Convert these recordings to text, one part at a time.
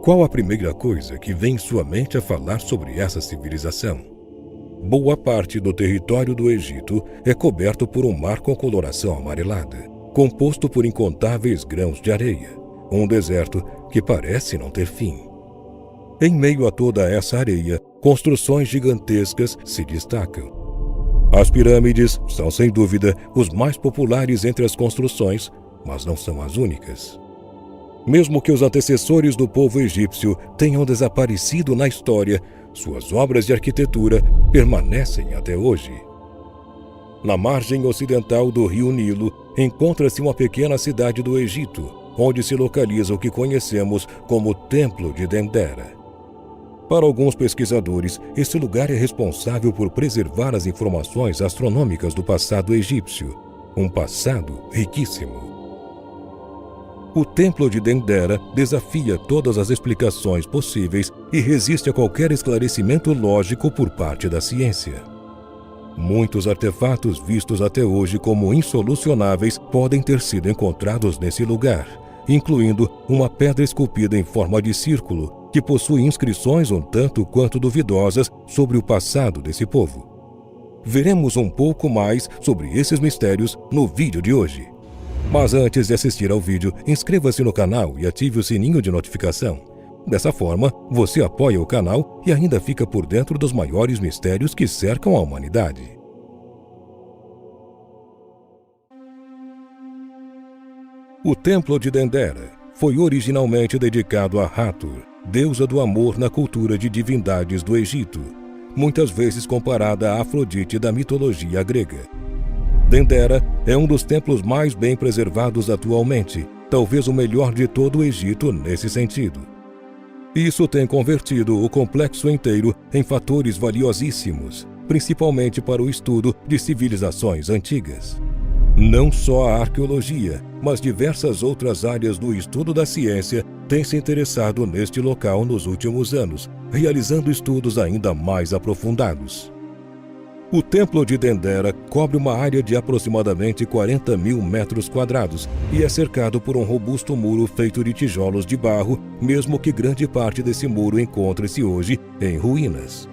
Qual a primeira coisa que vem em sua mente a falar sobre essa civilização? Boa parte do território do Egito é coberto por um mar com coloração amarelada, composto por incontáveis grãos de areia, um deserto que parece não ter fim. Em meio a toda essa areia, construções gigantescas se destacam. As pirâmides são, sem dúvida, os mais populares entre as construções, mas não são as únicas. Mesmo que os antecessores do povo egípcio tenham desaparecido na história, suas obras de arquitetura permanecem até hoje. Na margem ocidental do rio Nilo, encontra-se uma pequena cidade do Egito, onde se localiza o que conhecemos como Templo de Dendera. Para alguns pesquisadores, esse lugar é responsável por preservar as informações astronômicas do passado egípcio, um passado riquíssimo. O Templo de Dendera desafia todas as explicações possíveis e resiste a qualquer esclarecimento lógico por parte da ciência. Muitos artefatos vistos até hoje como insolucionáveis podem ter sido encontrados nesse lugar, incluindo uma pedra esculpida em forma de círculo que possui inscrições um tanto quanto duvidosas sobre o passado desse povo. Veremos um pouco mais sobre esses mistérios no vídeo de hoje. Mas antes de assistir ao vídeo, inscreva-se no canal e ative o sininho de notificação. Dessa forma, você apoia o canal e ainda fica por dentro dos maiores mistérios que cercam a humanidade. O Templo de Dendera foi originalmente dedicado a Hathor, deusa do amor na cultura de divindades do Egito, muitas vezes comparada a Afrodite da mitologia grega. Dendera é um dos templos mais bem preservados atualmente, talvez o melhor de todo o Egito nesse sentido. Isso tem convertido o complexo inteiro em fatores valiosíssimos, principalmente para o estudo de civilizações antigas. Não só a arqueologia, mas diversas outras áreas do estudo da ciência têm se interessado neste local nos últimos anos, realizando estudos ainda mais aprofundados. O Templo de Dendera cobre uma área de aproximadamente 40 mil metros quadrados e é cercado por um robusto muro feito de tijolos de barro, mesmo que grande parte desse muro encontre-se hoje em ruínas.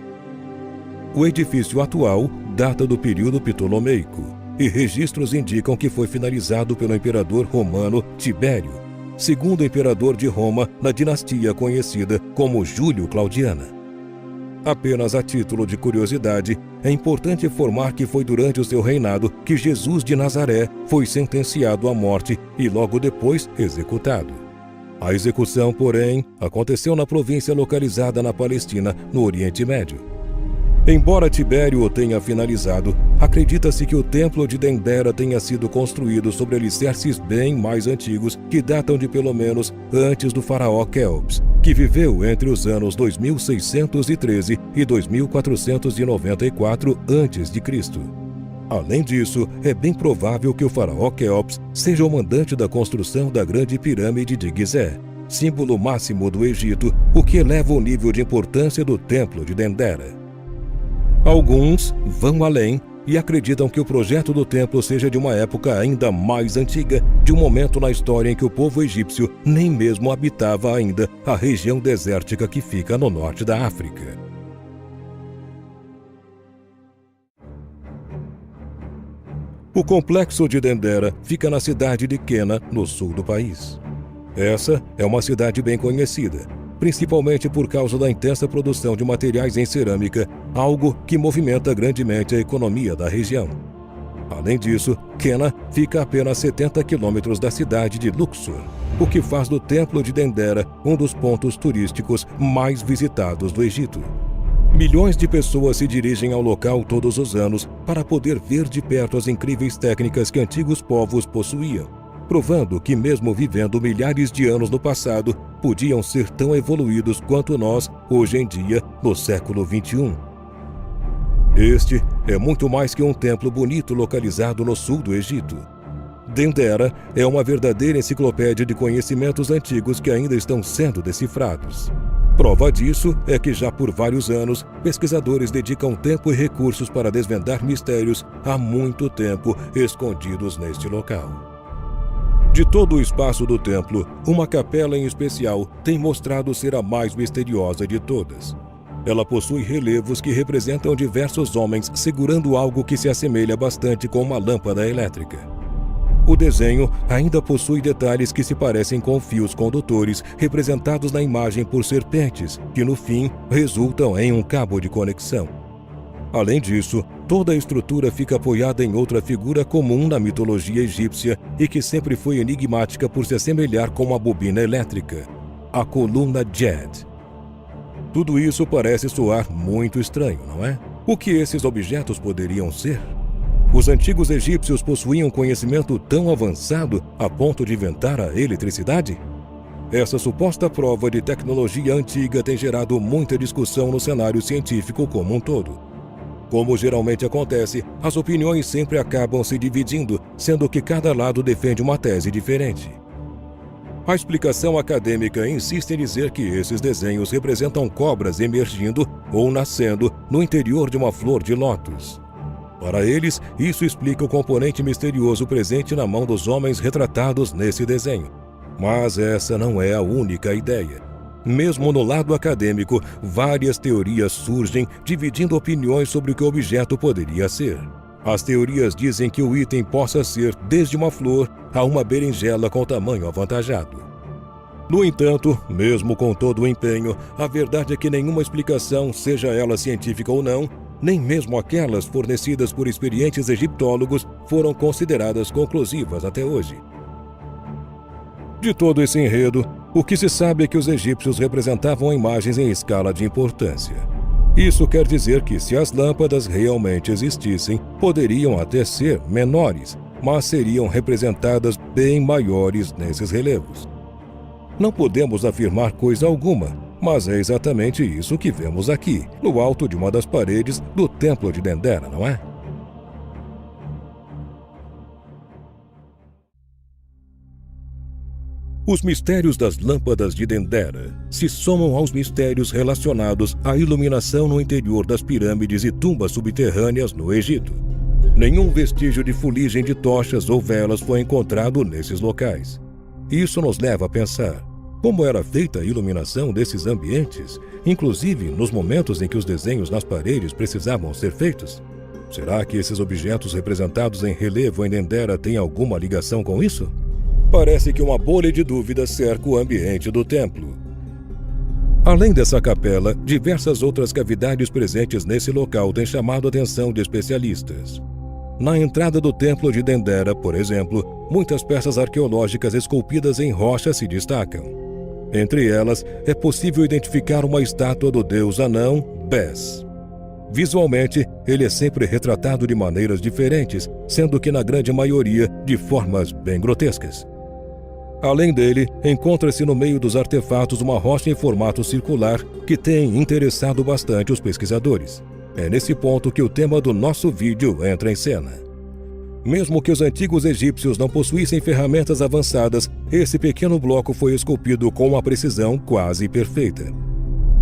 O edifício atual data do período ptolomeico e registros indicam que foi finalizado pelo imperador romano Tibério, segundo imperador de Roma na dinastia conhecida como Júlio-Claudiana. Apenas a título de curiosidade, é importante informar que foi durante o seu reinado que Jesus de Nazaré foi sentenciado à morte e logo depois executado. A execução, porém, aconteceu na província localizada na Palestina, no Oriente Médio. Embora Tibério o tenha finalizado, acredita-se que o Templo de Dendera tenha sido construído sobre alicerces bem mais antigos que datam de pelo menos antes do faraó Quéops, que viveu entre os anos 2613 e 2494 a.C. Além disso, é bem provável que o faraó Quéops seja o mandante da construção da Grande Pirâmide de Gizé, símbolo máximo do Egito, o que eleva o nível de importância do Templo de Dendera. Alguns vão além e acreditam que o projeto do templo seja de uma época ainda mais antiga, de um momento na história em que o povo egípcio nem mesmo habitava ainda a região desértica que fica no norte da África. O complexo de Dendera fica na cidade de Qena, no sul do país. Essa é uma cidade bem conhecida, principalmente por causa da intensa produção de materiais em cerâmica, algo que movimenta grandemente a economia da região. Além disso, Qena fica a apenas 70 quilômetros da cidade de Luxor, o que faz do Templo de Dendera um dos pontos turísticos mais visitados do Egito. Milhões de pessoas se dirigem ao local todos os anos para poder ver de perto as incríveis técnicas que antigos povos possuíam, provando que mesmo vivendo milhares de anos no passado, podiam ser tão evoluídos quanto nós, hoje em dia, no século XXI. Este é muito mais que um templo bonito localizado no sul do Egito. Dendera é uma verdadeira enciclopédia de conhecimentos antigos que ainda estão sendo decifrados. Prova disso é que já por vários anos, pesquisadores dedicam tempo e recursos para desvendar mistérios há muito tempo escondidos neste local. De todo o espaço do templo, uma capela em especial tem mostrado ser a mais misteriosa de todas. Ela possui relevos que representam diversos homens segurando algo que se assemelha bastante com uma lâmpada elétrica. O desenho ainda possui detalhes que se parecem com fios condutores representados na imagem por serpentes, que no fim resultam em um cabo de conexão. Além disso, toda a estrutura fica apoiada em outra figura comum na mitologia egípcia e que sempre foi enigmática por se assemelhar com uma bobina elétrica, a coluna Djed. Tudo isso parece soar muito estranho, não é? O que esses objetos poderiam ser? Os antigos egípcios possuíam conhecimento tão avançado a ponto de inventar a eletricidade? Essa suposta prova de tecnologia antiga tem gerado muita discussão no cenário científico como um todo. Como geralmente acontece, as opiniões sempre acabam se dividindo, sendo que cada lado defende uma tese diferente. A explicação acadêmica insiste em dizer que esses desenhos representam cobras emergindo ou nascendo no interior de uma flor de lótus. Para eles, isso explica o componente misterioso presente na mão dos homens retratados nesse desenho. Mas essa não é a única ideia. Mesmo no lado acadêmico, várias teorias surgem, dividindo opiniões sobre o que o objeto poderia ser. As teorias dizem que o item possa ser desde uma flor a uma berinjela com tamanho avantajado. No entanto, mesmo com todo o empenho, a verdade é que nenhuma explicação, seja ela científica ou não, nem mesmo aquelas fornecidas por experientes egiptólogos, foram consideradas conclusivas até hoje. De todo esse enredo, o que se sabe é que os egípcios representavam imagens em escala de importância. Isso quer dizer que, se as lâmpadas realmente existissem, poderiam até ser menores, mas seriam representadas bem maiores nesses relevos. Não podemos afirmar coisa alguma, mas é exatamente isso que vemos aqui, no alto de uma das paredes do Templo de Dendera, não é? Os mistérios das lâmpadas de Dendera se somam aos mistérios relacionados à iluminação no interior das pirâmides e tumbas subterrâneas no Egito. Nenhum vestígio de fuligem de tochas ou velas foi encontrado nesses locais. Isso nos leva a pensar: como era feita a iluminação desses ambientes, inclusive nos momentos em que os desenhos nas paredes precisavam ser feitos? Será que esses objetos representados em relevo em Dendera têm alguma ligação com isso? Parece que uma bolha de dúvidas cerca o ambiente do templo. Além dessa capela, diversas outras cavidades presentes nesse local têm chamado a atenção de especialistas. Na entrada do templo de Dendera, por exemplo, muitas peças arqueológicas esculpidas em rocha se destacam. Entre elas, é possível identificar uma estátua do deus anão Bes. Visualmente, ele é sempre retratado de maneiras diferentes, sendo que na grande maioria de formas bem grotescas. Além dele, encontra-se no meio dos artefatos uma rocha em formato circular que tem interessado bastante os pesquisadores. É nesse ponto que o tema do nosso vídeo entra em cena. Mesmo que os antigos egípcios não possuíssem ferramentas avançadas, esse pequeno bloco foi esculpido com uma precisão quase perfeita.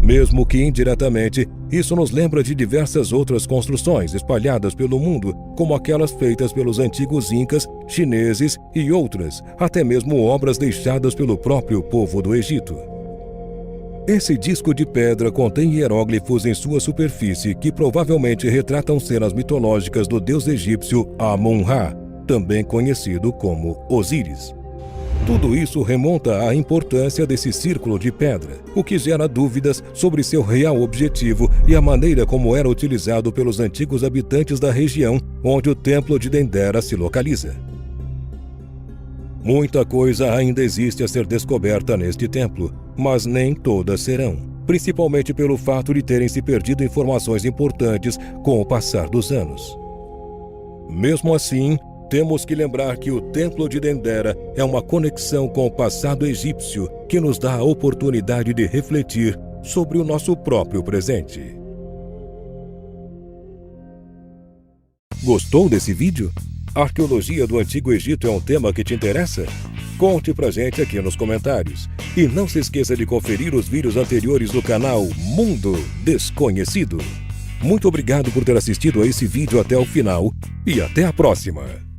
Mesmo que indiretamente, isso nos lembra de diversas outras construções espalhadas pelo mundo, como aquelas feitas pelos antigos incas, chineses e outras, até mesmo obras deixadas pelo próprio povo do Egito. Esse disco de pedra contém hieróglifos em sua superfície que provavelmente retratam cenas mitológicas do deus egípcio Amun-Ra, também conhecido como Osíris. Tudo isso remonta à importância desse círculo de pedra, o que gera dúvidas sobre seu real objetivo e a maneira como era utilizado pelos antigos habitantes da região onde o Templo de Dendera se localiza. Muita coisa ainda existe a ser descoberta neste templo, mas nem todas serão, principalmente pelo fato de terem se perdido informações importantes com o passar dos anos. Mesmo assim, temos que lembrar que o Templo de Dendera é uma conexão com o passado egípcio que nos dá a oportunidade de refletir sobre o nosso próprio presente. Gostou desse vídeo? A arqueologia do Antigo Egito é um tema que te interessa? Conte pra gente aqui nos comentários. E não se esqueça de conferir os vídeos anteriores do canal Mundo Desconhecido. Muito obrigado por ter assistido a esse vídeo até o final e até a próxima!